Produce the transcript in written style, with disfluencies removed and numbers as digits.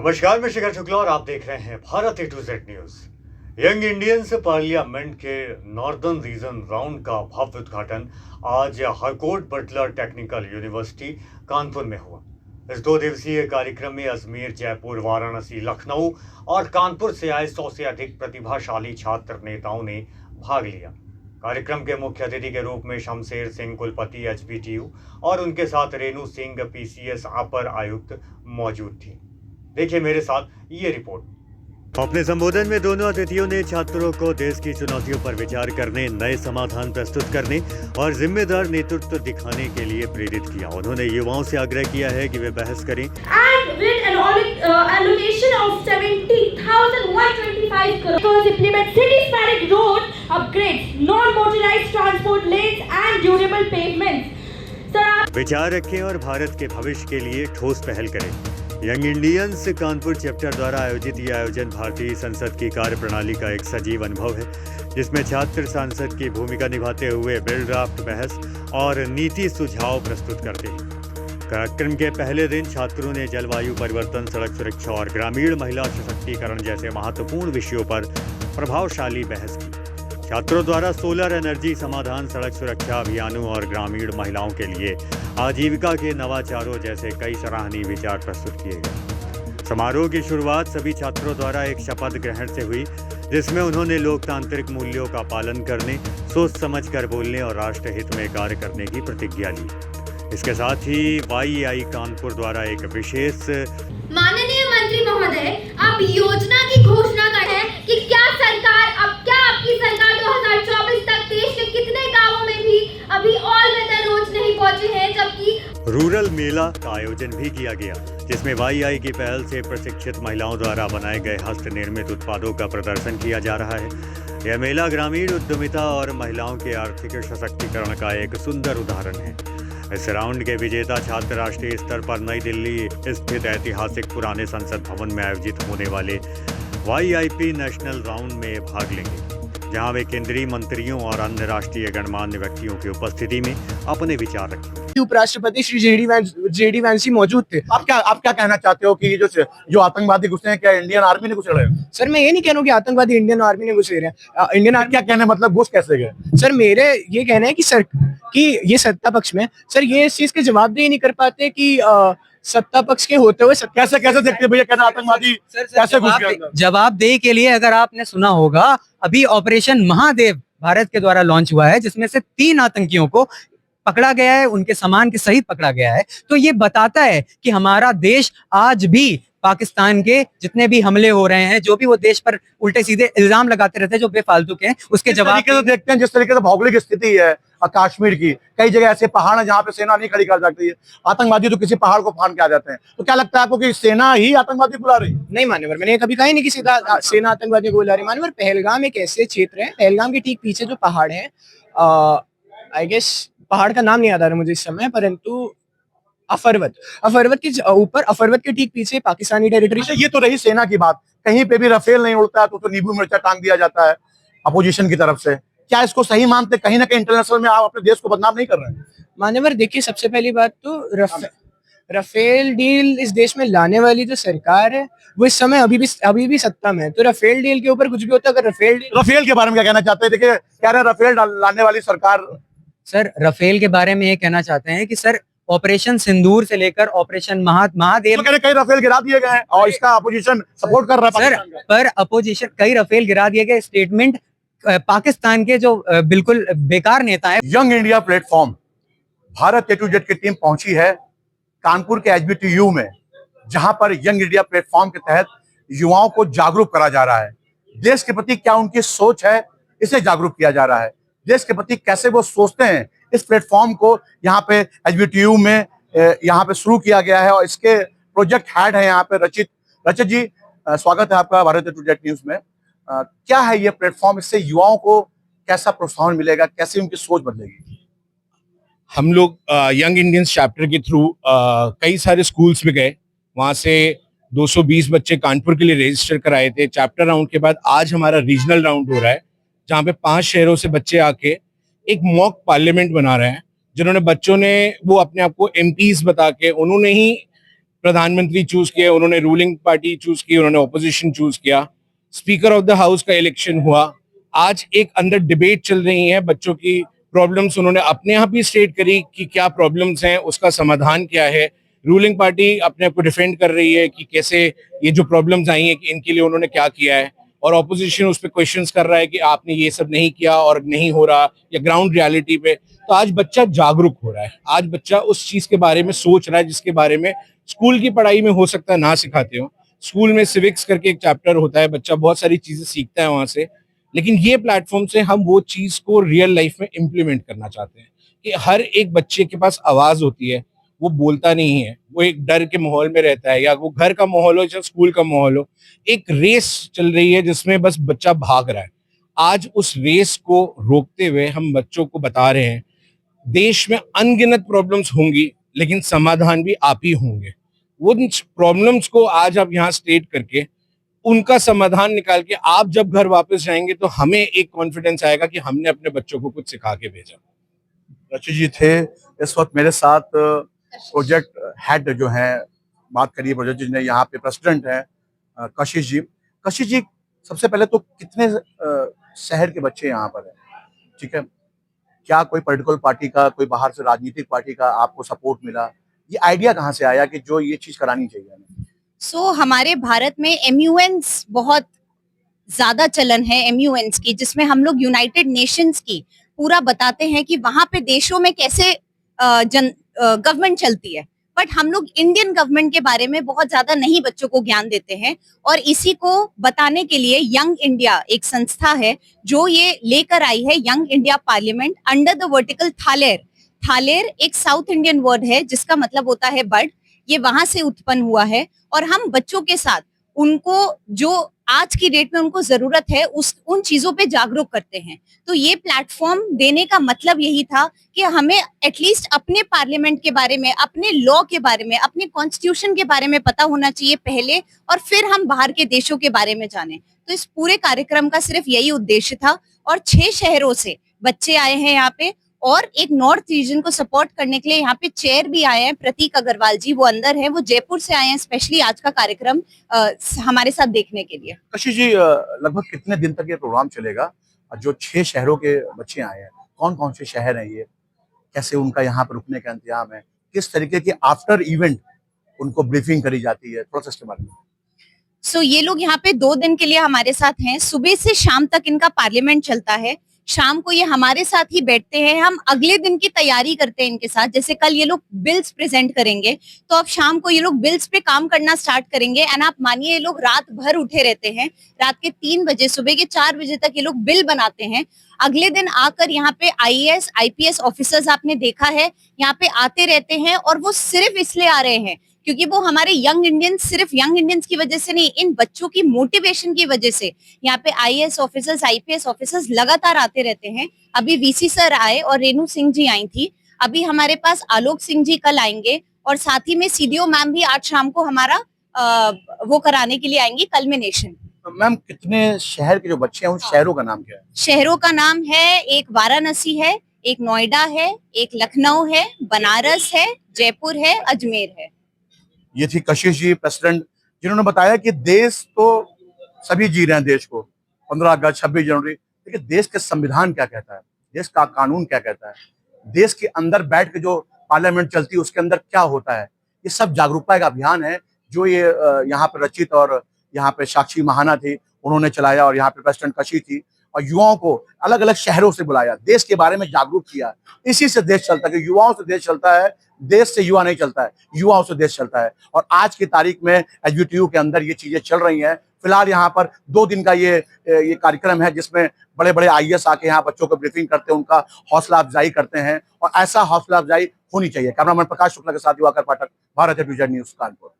नमस्कार, मैं शिखर शुक्ला और आप देख रहे हैं Bharat A to Z news. Young Indians parliament के नॉर्दर्न रीजन राउंड का भव्य उद्घाटन आज Harcourt Buttler technical university Kanpur में हुआ। इस 2 दिवसीय कार्यक्रम में अजमेर, जयपुर, वाराणसी, लखनऊ और कानपुर से आए 100 से अधिक प्रतिभाशाली छात्र नेताओं ने भाग लिया। कार्यक्रम के मुख्य अतिथि के रूप में शमशेर सिंह कुलपति HBTU और उनके साथ रेणु सिंह PCS अपर आयुक्त मौजूद थी। देखिए मेरे साथ ये रिपोर्ट। अपने संबोधन में दोनों अतिथियों ने छात्रों को देश की चुनौतियों पर विचार करने, नए समाधान प्रस्तुत करने और जिम्मेदार नेतृत्व दिखाने के लिए प्रेरित किया। उन्होंने युवाओं से आग्रह किया है कि वे बहस करें। And with an allocation of 70,125 crores, implement city-spanning road upgrades, non-motorized transport lanes and durable pavements. विचार रखें और भारत के भविष्य के लिए ठोस पहल करें। यंग इंडियंस कानपुर चैप्टर द्वारा आयोजित यह आयोजन भारतीय संसद की कार्यप्रणाली का एक सजीव अनुभव है, जिसमें छात्र सांसद की भूमिका निभाते हुए बिल ड्राफ्ट, बहस और नीति सुझाव प्रस्तुत करते हैं। कार्यक्रम के पहले दिन छात्रों ने जलवायु परिवर्तन, सड़क सुरक्षा और ग्रामीण महिला सशक्तिकरण जैसे महत्वपूर्ण विषयों पर प्रभावशाली बहस की। छात्रों द्वारा सोलर एनर्जी समाधान, सड़क सुरक्षा अभियानों और ग्रामीण महिलाओं के लिए आजीविका के नवाचारों जैसे कई सराहनीय विचार प्रस्तुत किए गए। समारोह की शुरुआत सभी छात्रों द्वारा एक शपथ ग्रहण से हुई, जिसमें उन्होंने लोकतांत्रिक मूल्यों का पालन करने, सोच समझकर बोलने और राष्ट्र हित में कार्य करने की प्रतिज्ञा ली। इसके साथ ही YEI कानपुर द्वारा एक विशेष माननीय मंत्री महोदय, आप योजना की घोषणा कर रहे हैं कि क्या आपकी सरकार 2024 तक देश के कितने गांवों में भी अभी ऑल वेदर रोड्स नहीं पहुंचे हैं, जबकि रूरल मेला का आयोजन भी किया गया, जिसमें YEI की पहल से प्रशिक्षित महिलाओं द्वारा बनाए गए हस्त निर्मित उत्पादों का प्रदर्शन किया जा रहा है। यह मेला ग्रामीण उद्यमिता और महिलाओं के आर्थिक सशक्तिकरण का एक सुंदर उदाहरण है। इस राउंड के विजेता छात्र राष्ट्रीय स्तर पर नई दिल्ली स्थित ऐतिहासिक पुराने संसद भवन में आयोजित होने वाले YIP नेशनल राउंड में भाग लेंगे, जहां वे केंद्रीय मंत्रियों और अन्य राष्ट्रीय गणमान्य व्यक्तियों की उपस्थिति में अपने विचार रखेंगे। उपराष्ट्रपति श्री JD वैंसी मौजूद थे। आप क्या कहना चाहते हो कि जो आतंकवादी घुसे हैं, क्या इंडियन आर्मी ने घुसे हैं? सर, मैं ये नहीं कह रहा हूँ कि आतंकवादी इंडियन आर्मी ने घुसे हैं। इंडियन आर्मी क्या कहना, मतलब घुस कैसे गए? सर, मेरे ये कहना है कि ये सत्ता पक्ष में सर ये इस चीज के जवाबदेही नहीं कर पाते कि सत्ता पक्ष के होते हुए कैसे देखते भैया, कहना आतंकवादी कैसे घुस गया? जवाबदेही के लिए अगर आपने सुना होगा, अभी ऑपरेशन महादेव भारत के द्वारा लॉन्च हुआ है, जिसमें से 3 आतंकियों को पकड़ा गया है, उनके सामान के सहित पकड़ा गया है। तो ये बताता है कि हमारा देश आज भी पाकिस्तान के जितने भी हमले हो रहे हैं, जो भी वो देश पर उल्टे सीधे इल्जाम लगाते रहते हैं जो बेफालतू के हैं, उसके जवाब से देखते हैं। जिस तरीके से भौगोलिक स्थिति है कश्मीर की, कई जगह ऐसे पहाड़ है जहाँ पे सेना नहीं खड़ी कर सकती है, आतंकवादी तो किसी पहाड़ को फाड़ के आ जाते हैं। तो क्या लगता है आपको कि सेना ही आतंकवादी बुला रही है? नहीं मान्यवर, मैंने कभी कहा ही नहीं कि सेना आतंकवादी को बुला रही। मान्यवर, पहलगाम एक ऐसे क्षेत्र है, पहलगाम के ठीक पीछे जो पहाड़ है, आई गेस पहाड़ का नाम नहीं याद आ रहा मुझे इस समय, परंतु अफरवत के ऊपर, अफरवत के ठीक पीछे पाकिस्तानी टेरिटरी। ये तो रही सेना की बात। कहीं पे भी राफेल नहीं उड़ता तो नींबू मिर्चा टांग दिया जाता है अपोजिशन की तरफ से। क्या इसको सही मानते? कहीं ना कहीं इंटरनेशनल में आप अपने देश को बदनाम नहीं कर रहे हैं? मान्यवर, देखिए, सबसे पहली बात तो राफेल डील इस देश में लाने वाली जो सरकार है वो इस समय अभी भी सत्ता में है। तो राफेल डील के ऊपर कुछ भी होता है। अगर राफेल के बारे में क्या कहना चाहते हैं? देखिए, कह रहे हैं राफेल लाने वाली सरकार। सर, राफेल के बारे में ये कहना चाहते हैं कि सर, ऑपरेशन सिंदूर से लेकर ऑपरेशन महादेव, तो कई राफेल गिरा दिए गए हैं और इसका अपोजिशन सपोर्ट कर रहा है। सर, पर अपोजिशन कई राफेल गिरा दिए गए। स्टेटमेंट पाकिस्तान के जो बिल्कुल बेकार नेता है। Young India platform Bharat A to Z की टीम पहुंची है कानपुर के HBTU में, जहां पर यंग इंडिया प्लेटफॉर्म के तहत युवाओं को जागरूक करा जा रहा है। देश के प्रति क्या उनकी सोच है, इसे जागरूक किया जा रहा है। देश के प्रति कैसे वो सोचते हैं, इस प्लेटफॉर्म को यहाँ पे HBTU में यहाँ पे शुरू किया गया है और इसके प्रोजेक्ट हेड है यहाँ पे रचित जी। स्वागत है आपका Bharat A to Z news में। क्या है ये प्लेटफॉर्म, इससे युवाओं को कैसा प्रोत्साहन मिलेगा, कैसे उनकी सोच बदलेगी? हम लोग यंग इंडियंस चैप्टर के थ्रू कई सारे स्कूल्स में गए, वहां से 220 बच्चे कानपुर के लिए रजिस्टर कराए थे। चैप्टर राउंड के बाद आज हमारा रीजनल राउंड हो रहा है, जहाँ पे 5 शहरों से बच्चे आके एक मॉक पार्लियामेंट बना रहे हैं, जिन्होंने बच्चों ने वो अपने आप को MPs बता के उन्होंने ही प्रधानमंत्री चूज किए, उन्होंने रूलिंग पार्टी चूज की, उन्होंने ऑपोजिशन चूज किया, स्पीकर ऑफ द हाउस का इलेक्शन हुआ, आज एक अंदर डिबेट चल रही है, बच्चों की प्रॉब्लम्स उन्होंने अपने आप ही स्टेट करी कि क्या प्रॉब्लम्स हैं, उसका समाधान क्या है। रूलिंग पार्टी अपने आप को डिफेंड कर रही है कि कैसे ये जो प्रॉब्लम्स आई हैं कि इनके लिए उन्होंने क्या किया है, और ऑपोजिशन उस पर क्वेश्चंस कर रहा है कि आपने ये सब नहीं किया और नहीं हो रहा, या ग्राउंड रियलिटी पे। तो आज बच्चा जागरूक हो रहा है, आज बच्चा उस चीज के बारे में सोच रहा है जिसके बारे में स्कूल की पढ़ाई में हो सकता है ना सिखाते हो। स्कूल में सिविक्स करके एक चैप्टर होता है, बच्चा बहुत सारी चीजें सीखता है वहां से, लेकिन ये प्लेटफॉर्म से हम वो चीज को रियल लाइफ में इम्प्लीमेंट करना चाहते हैं कि हर एक बच्चे के पास आवाज होती है, वो बोलता नहीं है, वो एक डर के माहौल में रहता है, या वो घर का माहौल हो या स्कूल का माहौल हो, एक रेस चल रही है जिसमें बस बच्चा भाग रहा है। आज उस रेस को रोकते हुए हम बच्चों को बता रहे हैं, देश में अनगिनत प्रॉब्लम्स होंगी लेकिन समाधान भी आप ही होंगे। वो प्रॉब्लम्स को आज आप यहाँ स्टेट करके उनका समाधान निकाल के आप जब घर वापस जाएंगे तो हमें एक कॉन्फिडेंस आएगा कि हमने अपने बच्चों को कुछ सिखा के भेजा। रचित जी थे इस वक्त मेरे साथ, प्रोजेक्ट हेड जो है, बात करिए प्रोजेक्ट जी ने, यहाँ पे प्रेसिडेंट है कशिश जी। कशिश जी, सबसे पहले तो कितने शहर के बच्चे यहाँ पर हैं, ठीक है, क्या कोई पॉलिटिकल पार्टी का, कोई बाहर से राजनीतिक पार्टी का आपको सपोर्ट मिला, ये आइडिया कहाँ से आया कि जो ये चीज करानी चाहिए हमें? हमारे भारत में एमयूएन्स बहुत ज्यादा चलन है, एमयूएन्स की, जिसमें हम लोग यूनाइटेड नेशंस की पूरा बताते हैं कि वहां पे देशों में कैसे गवर्नमेंट चलती है, बट हम लोग इंडियन गवर्नमेंट के बारे में बहुत ज्यादा नहीं बच्चों को ज्ञान देते हैं। और इसी को बताने के लिए यंग इंडिया एक संस्था है जो ये लेकर आई है, young India parliament under the vertical थालेर। थालेर एक साउथ इंडियन वर्ड है जिसका मतलब होता है बर्ड, ये वहां से उत्पन्न हुआ है। और हम बच्चों के साथ उनको जो आज की डेट में उनको जरूरत है उन चीजों पे जागरूक करते हैं। तो ये प्लेटफॉर्म देने का मतलब यही था कि हमें एटलीस्ट अपने पार्लियामेंट के बारे में, अपने लॉ के बारे में, अपने कॉन्स्टिट्यूशन के बारे में पता होना चाहिए पहले, और फिर हम बाहर के देशों के बारे में जाने। तो इस पूरे कार्यक्रम का सिर्फ यही उद्देश्य था। और 6 शहरों से बच्चे आए हैं यहाँ पे, और एक नॉर्थ रीजन को सपोर्ट करने के लिए यहाँ पे चेयर भी आए हैं, प्रतीक अग्रवाल जी, वो अंदर है, वो जयपुर से आए हैं स्पेशली आज का कार्यक्रम हमारे साथ देखने के लिए। कशिश जी, लगभग कितने दिन तक ये प्रोग्राम चलेगा? जो 6 शहरों के बच्चे आए हैं, कौन कौन से शहर हैं ये, कैसे उनका यहाँ पर रुकने का इंतजाम है, किस तरीके की आफ्टर इवेंट उनको ब्रीफिंग करी जाती है, थोड़ा सा इसके बारे में। ये लोग यहाँ पे 2 दिन के लिए हमारे साथ हैं। सुबह से शाम तक इनका पार्लियामेंट चलता है, शाम को ये हमारे साथ ही बैठते हैं, हम अगले दिन की तैयारी करते हैं इनके साथ। जैसे कल ये लोग बिल्स प्रेजेंट करेंगे, तो अब शाम को ये लोग बिल्स पे काम करना स्टार्ट करेंगे। एंड आप मानिए ये लोग रात भर उठे रहते हैं, रात के 3 बजे, सुबह के 4 बजे तक ये लोग बिल बनाते हैं। अगले दिन आकर यहाँ पे IAS IPS ऑफिसर्स आपने देखा है यहाँ पे आते रहते हैं, और वो सिर्फ इसलिए आ रहे हैं क्योंकि वो हमारे यंग इंडियंस, सिर्फ यंग इंडियंस की वजह से नहीं, इन बच्चों की मोटिवेशन की वजह से यहाँ पे IAS ऑफिसर्स IPS ऑफिसर्स लगातार आते रहते हैं। अभी VC सर आए और रेणु सिंह जी आई थी, अभी हमारे पास आलोक सिंह जी कल आएंगे, और साथ ही में CDO मैम भी आज शाम को हमारा वो कराने के लिए आएंगी, कल्मिनेशन। मैम, कितने शहर के जो बच्चे हैं उन शहरों का नाम क्या है? शहरों का नाम है, एक वाराणसी है, एक नोएडा है, एक लखनऊ है, बनारस है, जयपुर है, अजमेर है। ये थी कशिश जी, प्रेसिडेंट, जिन्होंने बताया कि देश तो सभी जी रहे हैं देश को, 15 अगस्त 26 जनवरी, लेकिन देश के संविधान क्या कहता है, देश का कानून क्या कहता है, देश के अंदर बैठ के जो पार्लियामेंट चलती है उसके अंदर क्या होता है, ये सब जागरूकता का अभियान है जो ये यहाँ पे रचित और यहाँ पे साक्षी महाना थी, उन्होंने चलाया, और यहाँ पे प्रेसिडेंट कशिश थी, और युवाओं को अलग अलग शहरों से बुलाया, देश के बारे में जागरूक किया। इसी से देश चलता है, कि युवाओं से देश चलता है, देश से युवा नहीं चलता है, युवाओं से देश चलता है। और आज की तारीख में HBTU के अंदर ये चीजें चल रही हैं। फिलहाल यहाँ पर 2 दिन का ये कार्यक्रम है जिसमें बड़े बड़े IAS आके यहाँ बच्चों को ब्रीफिंग करते हैं, उनका हौसला अफजाई करते हैं, और ऐसा हौसला अफजाई होनी चाहिए। कैमरामैन प्रकाश शुक्ला के साथ दिवाकर पाठक, भारत HBTU न्यूज कानपुर।